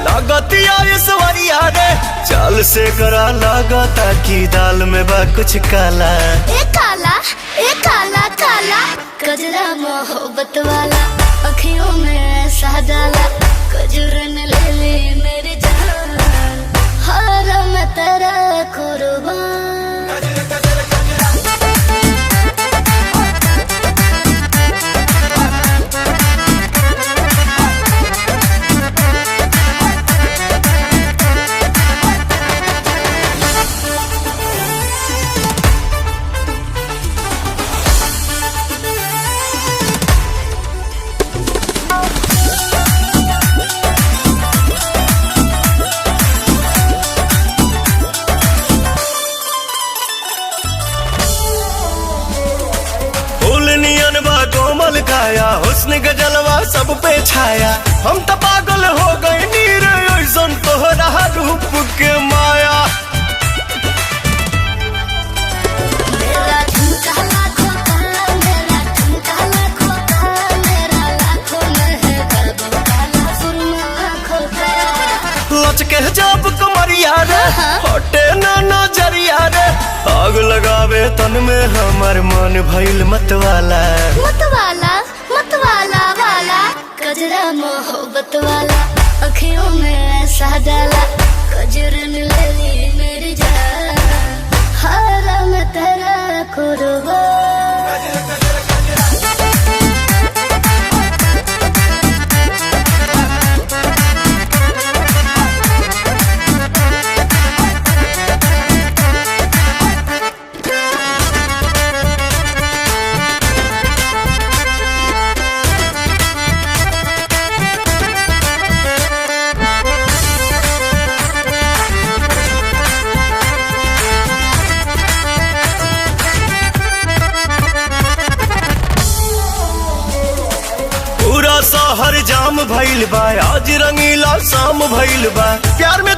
लागतिया ऐश्वर्या रे चाल से करा लागता कि दाल में बा कुछ काला। ए काला काला कजरा मोहब्बत वाला अखियों में ऐसा डाला कजरन ले ले मेरी जान हर मैं तेरा कुर्बान। कोमल काया हुस्न गजलवा सब पे छाया हम तो पागल हो गए नीर ऐसन तोहरा रूप के माया। मेरा ठुमका लाखों का मेरा ठुमका लाखों का मेरा लाखों में है बाबू काला सुरमा आँखों का। लचके जब कमरिया रे हटे ना नजरिया रे आग लगावे तन में हमार मन भइल मतवाला वाला कजरा मोहब्बत वाला अखियों में ऐसा डाला कजरन ले ली मेरी जान हर मैं तेरा कुर्बान। शहर जाम भइल बा आज रंगीला शाम भइल बा प्यार में